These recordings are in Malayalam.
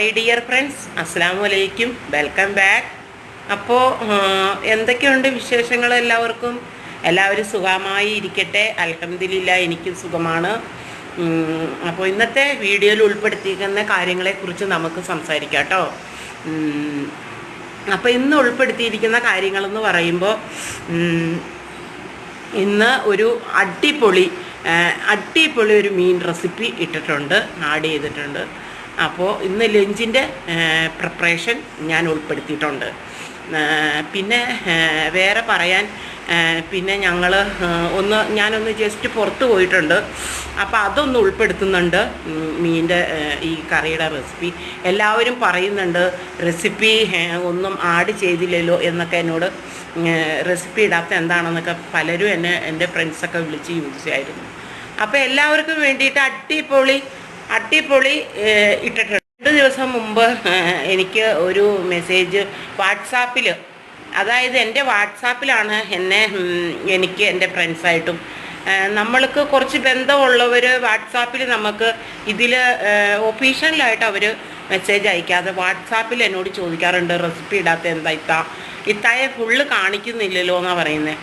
ഹായ് ഡിയർ ഫ്രണ്ട്സ്, അസ്സലാമു അലൈക്കും, വെൽക്കം ബാക്ക്. അപ്പോൾ എന്തൊക്കെയുണ്ട് വിശേഷങ്ങൾ? എല്ലാവരും സുഖമായി ഇരിക്കട്ടെ. അൽഹംദുലില്ലാഹ്, എനിക്കും സുഖമാണ്. അപ്പോൾ ഇന്നത്തെ വീഡിയോയിൽ ഉൾപ്പെടുത്തിയിരിക്കുന്ന കാര്യങ്ങളെക്കുറിച്ച് നമുക്ക് സംസാരിക്കാം കേട്ടോ. അപ്പോൾ ഇന്ന് ഉൾപ്പെടുത്തിയിരിക്കുന്ന കാര്യങ്ങളെന്ന് പറയുമ്പോൾ, ഇന്ന് ഒരു അടിപൊളി ഒരു മീൻ റെസിപ്പി ആഡ് ചെയ്തിട്ടുണ്ട്. അപ്പോൾ ഇന്ന് ലഞ്ചിൻ്റെ പ്രിപ്പറേഷൻ ഞാൻ ഉൾപ്പെടുത്തിയിട്ടുണ്ട്. പിന്നെ വേറെ പറയാൻ, പിന്നെ ഞാനൊന്ന് ജസ്റ്റ് പുറത്ത് പോയിട്ടുണ്ട്. അപ്പോൾ അതൊന്ന് ഉൾപ്പെടുത്തുന്നുണ്ട്, മീനിൻ്റെ ഈ കറിയുടെ റെസിപ്പി. എല്ലാവരും പറയുന്നുണ്ട് റെസിപ്പി ഒന്നും ആഡ് ചെയ്തില്ലല്ലോ എന്നൊക്കെ എന്നോട്. റെസിപ്പി ഇടാത്ത എന്താണെന്നൊക്കെ പലരും എൻ്റെ ഫ്രണ്ട്സൊക്കെ വിളിച്ച് യൂസിയായിരുന്നു. അപ്പോൾ എല്ലാവർക്കും വേണ്ടിയിട്ട് അടിപൊളി ഇട്ടിട്ടുണ്ട്. 2 ദിവസം മുമ്പ് എനിക്ക് ഒരു മെസ്സേജ് വാട്സാപ്പിൽ, അതായത് എൻ്റെ വാട്സാപ്പിലാണ് എനിക്ക് എൻ്റെ ഫ്രണ്ട്സായിട്ടും നമ്മൾക്ക് കുറച്ച് ബന്ധമുള്ളവർ വാട്സാപ്പിൽ നമുക്ക് ഇതിൽ ഒഫീഷ്യലായിട്ട് അവർ മെസ്സേജ് അയക്കാതെ വാട്സാപ്പിൽ എന്നോട് ചോദിക്കാറുണ്ട്, റെസിപ്പി ഇടാത്ത എന്താ ഇത്തായെ ഫുള്ള് കാണിക്കുന്നില്ലല്ലോ എന്നാണ് പറയുന്നത്.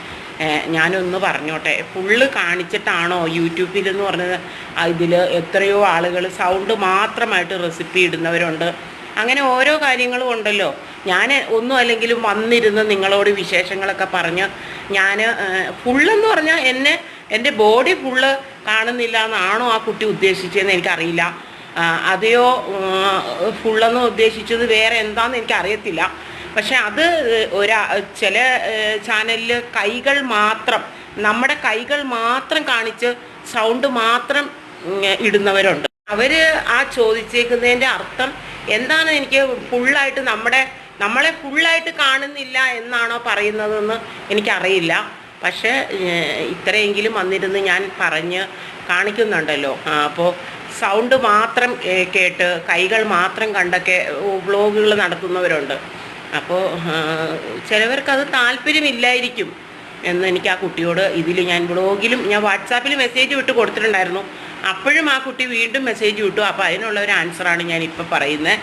ഞാനൊന്ന് പറഞ്ഞോട്ടെ, ഫുള്ള് കാണിച്ചിട്ടാണോ യൂട്യൂബിലെന്ന് പറഞ്ഞത്? ഇതിൽ എത്രയോ ആളുകൾ സൗണ്ട് മാത്രമായിട്ട് റെസിപ്പി ഇടുന്നവരുണ്ട്. അങ്ങനെ ഓരോ കാര്യങ്ങളും ഉണ്ടല്ലോ. ഞാൻ ഒന്നും അല്ലെങ്കിലും വന്നിരുന്ന് നിങ്ങളോട് വിശേഷങ്ങളൊക്കെ പറഞ്ഞ് ഞാൻ ഫുള്ളെന്ന് പറഞ്ഞാൽ എൻ്റെ ബോഡി ഫുള്ള് കാണുന്നില്ല എന്നാണോ ആ കുട്ടി ഉദ്ദേശിച്ചതെന്ന് എനിക്കറിയില്ല. അതെയോ ഫുള്ളെന്ന് ഉദ്ദേശിച്ചത് വേറെ എന്താണെന്ന് എനിക്കറിയത്തില്ല. പക്ഷെ അത് ചില ചാനലിൽ നമ്മുടെ കൈകൾ മാത്രം കാണിച്ച് സൗണ്ട് മാത്രം ഇടുന്നവരുണ്ട്. അവർ ആ ചോദിച്ചേക്കുന്നതിൻ്റെ അർത്ഥം എന്താണ് എനിക്ക് ഫുള്ളായിട്ട് നമ്മളെ ഫുള്ളായിട്ട് കാണുന്നില്ല എന്നാണോ പറയുന്നതെന്ന് എനിക്കറിയില്ല. പക്ഷേ ഇത്രയെങ്കിലും വന്നിരുന്ന് ഞാൻ പറഞ്ഞ് കാണിക്കുന്നുണ്ടല്ലോ. അപ്പോൾ സൗണ്ട് മാത്രം കേട്ട് കൈകൾ മാത്രം കണ്ടൊക്കെ വ്ളോഗുകൾ നടത്തുന്നവരുണ്ട്. അപ്പോൾ ചിലവർക്കത് താല്പര്യമില്ലായിരിക്കും എന്ന് എനിക്ക് ആ കുട്ടിയോട് ഞാൻ വാട്സാപ്പിൽ മെസ്സേജ് വിട്ട് കൊടുത്തിട്ടുണ്ടായിരുന്നു. അപ്പോഴും ആ കുട്ടി വീണ്ടും മെസ്സേജ് വിട്ടു. അപ്പോൾ അതിനുള്ള ഒരു ആൻസറാണ് ഞാനിപ്പോൾ പറയുന്നത്.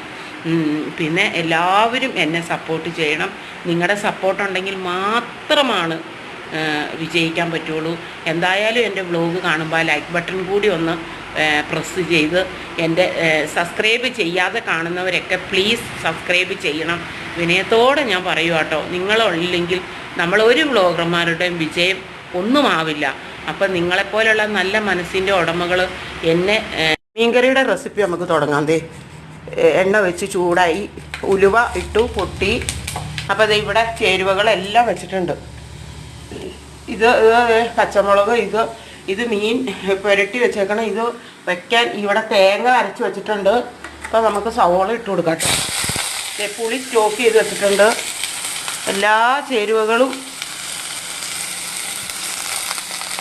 പിന്നെ എല്ലാവരും എന്നെ സപ്പോർട്ട് ചെയ്യണം. നിങ്ങളുടെ സപ്പോർട്ടുണ്ടെങ്കിൽ മാത്രമാണ് വിജയിക്കാൻ പറ്റുള്ളൂ. എന്തായാലും എൻ്റെ വ്ലോഗ് കാണുമ്പോൾ ലൈക്ക് ബട്ടൺ കൂടി ഒന്ന് പ്രസ് ചെയ്ത് എൻ്റെ സബ്സ്ക്രൈബ് ചെയ്യാതെ കാണുന്നവരൊക്കെ പ്ലീസ് സബ്സ്ക്രൈബ് ചെയ്യണം. വിനയത്തോടെ ഞാൻ പറയുക കേട്ടോ. നിങ്ങളില്ലെങ്കിൽ നമ്മളൊരു വ്ലോഗർമാരുടെയും വിജയം ഒന്നുമാവില്ല. അപ്പം നിങ്ങളെപ്പോലുള്ള നല്ല മനസ്സിൻ്റെ ഉടമകൾ മീൻകറിയുടെ റെസിപ്പി നമുക്ക് തുടങ്ങാം. എണ്ണ വെച്ച് ചൂടായി, ഉലുവ ഇട്ടു പൊട്ടി. അപ്പോൾ ഇവിടെ ചേരുവകളെല്ലാം വെച്ചിട്ടുണ്ട്. ഇത് പച്ചമുളക്, ഇത് മീൻ പുരട്ടി വെച്ചേക്കണം. ഇത് വയ്ക്കാൻ ഇവിടെ തേങ്ങ അരച്ച് വെച്ചിട്ടുണ്ട്. അപ്പോൾ നമുക്ക് സവോള ഇട്ട് കൊടുക്കാം കേട്ടോ. പുളി സ്റ്റോക്ക് ചെയ്ത് വെച്ചിട്ടുണ്ട്. എല്ലാ ചേരുവകളും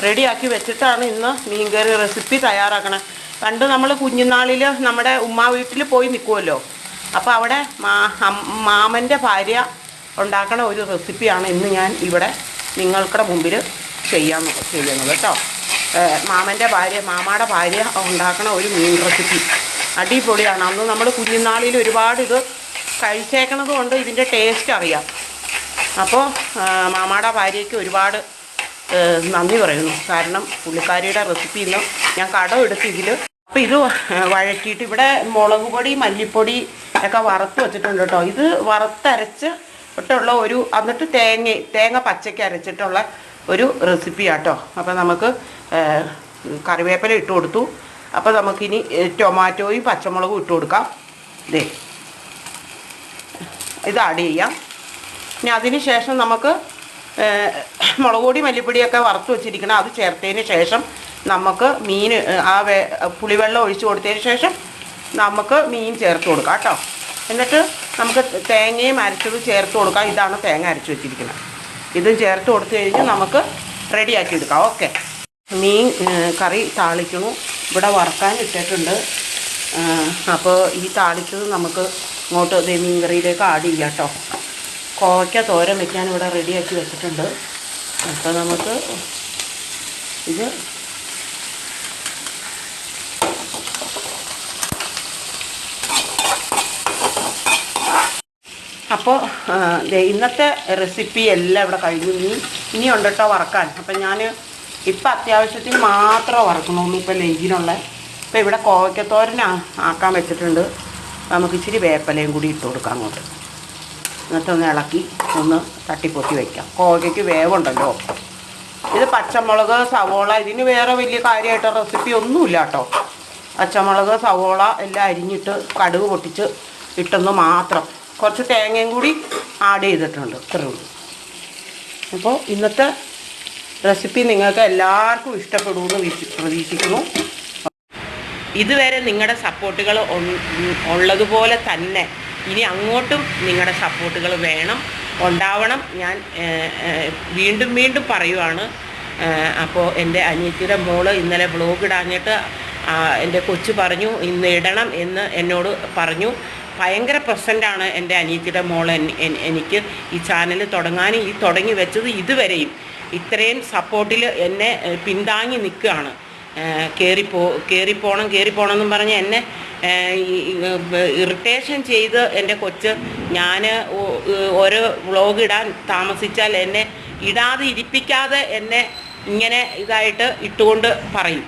റെഡിയാക്കി വെച്ചിട്ടാണ് ഇന്ന് മീൻകറി റെസിപ്പി തയ്യാറാക്കണം. പണ്ട് നമ്മൾ കുഞ്ഞുനാളിൽ നമ്മുടെ വീട്ടിൽ പോയി നിൽക്കുമല്ലോ. അപ്പോൾ അവിടെ മാമൻ്റെ ഭാര്യ ഉണ്ടാക്കണ ഒരു റെസിപ്പിയാണ് ഇന്ന് ഞാൻ ഇവിടെ നിങ്ങൾക്കുടെ മുമ്പിൽ ചെയ്യുന്നത് കേട്ടോ. മാമാടെ ഭാര്യ ഉണ്ടാക്കണ ഒരു മീൻ റെസിപ്പി അടിപൊളിയാണ്. അന്ന് നമ്മൾ കുഞ്ഞുനാളിൽ ഒരുപാട് ഇത് കഴിച്ചേക്കണത് കൊണ്ട് ഇതിൻ്റെ ടേസ്റ്റ് അറിയാം. അപ്പോൾ മാമാടെ ഭാര്യയ്ക്ക് ഒരുപാട് നന്ദി പറയുന്നു. കാരണം പുള്ളിക്കാരിയുടെ റെസിപ്പി ഇന്ന് ഞാൻ കടം എടുത്ത് അപ്പോൾ ഇത് വഴറ്റിയിട്ട് ഇവിടെ മുളക് പൊടി, മല്ലിപ്പൊടി ഒക്കെ വറുത്ത് വെച്ചിട്ടുണ്ട് കേട്ടോ. ഇത് വറുത്തരച്ച് ഇട്ടുള്ള എന്നിട്ട് തേങ്ങ പച്ചയ്ക്ക് അരച്ചിട്ടുള്ള ഒരു റെസിപ്പിയാട്ടോ. അപ്പോൾ നമുക്ക് കറിവേപ്പില ഇട്ട് കൊടുത്തു. അപ്പോൾ നമുക്കിനി ടൊമാറ്റോയും പച്ചമുളകും ഇട്ട് കൊടുക്കാം. ഇത് ആഡ് ചെയ്യാം. ഇനി അതിന് ശേഷം നമുക്ക് മുളക് പൊടി, മല്ലിപ്പൊടിയൊക്കെ വറുത്ത് വെച്ചിരിക്കണം. അത് ചേർത്തതിന് ശേഷം നമുക്ക് മീൻ പുളിവെള്ളം ഒഴിച്ച് കൊടുത്തതിന് ശേഷം നമുക്ക് മീൻ ചേർത്ത് കൊടുക്കാം കേട്ടോ. എന്നിട്ട് നമുക്ക് തേങ്ങയും അരച്ചത് ചേർത്ത് കൊടുക്കാം. ഇതാണ് തേങ്ങ അരച്ച് വെച്ചിരിക്കുന്നത്. ഇതും ചേർത്ത് കൊടുത്തു കഴിഞ്ഞ് നമുക്ക് റെഡിയാക്കി എടുക്കാം. ഓക്കെ, മീൻ കറി താളിക്കണു. ഇവിടെ വറക്കാൻ ഇട്ടിട്ടുണ്ട്. അപ്പോൾ ഈ താളിച്ചത് നമുക്ക് ഇങ്ങോട്ട് മീൻ കറിയിലേക്ക് ആഡ് ചെയ്യാം കേട്ടോ. കോവയ്ക്ക തോരൻ വെക്കാൻ ഇവിടെ റെഡിയാക്കി വെച്ചിട്ടുണ്ട്. അപ്പോൾ നമുക്ക് ഇത് അപ്പോൾ ഇന്നത്തെ റെസിപ്പി എല്ലാം ഇവിടെ കഴിഞ്ഞു. ഇനി ഉണ്ട് കേട്ടോ വറക്കാൻ. അപ്പം ഞാൻ ഇപ്പം അത്യാവശ്യത്തിന് മാത്രമേ വറക്കണുള്ളൂ ഇപ്പം ലഞ്ചിനുള്ള. ഇപ്പം ഇവിടെ കോവയ്ക്കത്തോരൻ ആക്കാൻ വെച്ചിട്ടുണ്ട്. നമുക്ക് ഇച്ചിരി വേപ്പിലയും കൂടി ഇട്ട് കൊടുക്കാം അങ്ങോട്ട്. എന്നിട്ട് ഒന്ന് ഇളക്കി ഒന്ന് തട്ടിപ്പൊത്തി വയ്ക്കാം. കോവയ്ക്ക് വേവുണ്ടല്ലോ. ഇത് പച്ചമുളക്, സവോള, ഇതിന് വേറെ വലിയ കാര്യമായിട്ട് റെസിപ്പി ഒന്നുമില്ല കേട്ടോ. പച്ചമുളക്, സവോള എല്ലാം അരിഞ്ഞിട്ട് കടുക് പൊട്ടിച്ച് ഇട്ടെന്ന് മാത്രം. കുറച്ച് തേങ്ങയും കൂടി ആഡ് ചെയ്തിട്ടുണ്ട്. ഇത്രയേ ഉള്ളൂ. അപ്പോൾ ഇന്നത്തെ റെസിപ്പി നിങ്ങൾക്ക് എല്ലാവർക്കും ഇഷ്ടപ്പെടുമെന്ന് പ്രതീക്ഷിക്കുന്നു. ഇതുവരെ നിങ്ങളുടെ സപ്പോർട്ടുകൾ ഉള്ളതുപോലെ തന്നെ ഇനി അങ്ങോട്ടും നിങ്ങളുടെ സപ്പോർട്ടുകൾ വേണം, ഉണ്ടാവണം. ഞാൻ വീണ്ടും വീണ്ടും പറയുവാണ്. അപ്പോൾ എൻ്റെ അനിയത്തിയുടെ മോള് ഇന്നലെ വ്ളോഗ് ഇടാഞ്ഞിട്ട് എൻ്റെ കൊച്ചു പറഞ്ഞു ഇന്ന് ഇടണം എന്ന് എന്നോട് പറഞ്ഞു. ഭയങ്കര പ്രസൻ്റാണ് എൻ്റെ അനിയത്തിയുടെ മോൾ എനിക്ക് ഈ ചാനൽ തുടങ്ങാനും ഈ തുടങ്ങി വെച്ചത് ഇതുവരെയും ഇത്രയും സപ്പോർട്ടിൽ എന്നെ പിന്താങ്ങി നിൽക്കുകയാണ്. കയറിപ്പോണം എന്നും പറഞ്ഞ് എന്നെ ഇറിറ്റേഷൻ ചെയ്ത് എൻ്റെ കൊച്ച് ഞാൻ ഓരോ വ്ളോഗ് ഇടാൻ താമസിച്ചാൽ എന്നെ ഇടാതെ ഇരിപ്പിക്കാതെ എന്നെ ഇങ്ങനെ ഇതായിട്ട് ഇട്ടുകൊണ്ട് പറയും.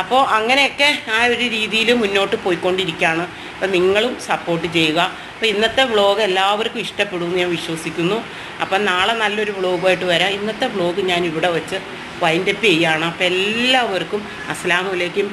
അപ്പോൾ അങ്ങനെയൊക്കെ ആ ഒരു രീതിയിൽ മുന്നോട്ട് പോയിക്കൊണ്ടിരിക്കുകയാണ്. അപ്പം നിങ്ങളും സപ്പോർട്ട് ചെയ്യുക. അപ്പോൾ ഇന്നത്തെ വ്ളോഗ് എല്ലാവർക്കും ഇഷ്ടപ്പെടുമെന്ന് ഞാൻ വിശ്വസിക്കുന്നു. അപ്പം നാളെ നല്ലൊരു വ്ളോഗുമായിട്ട് വരാം. ഇന്നത്തെ വ്ളോഗ് ഞാൻ ഇവിടെ വെച്ച് വൈൻഡപ്പ് ചെയ്യുകയാണ്. അപ്പോൾ എല്ലാവർക്കും അസ്സലാമു അലൈക്കും.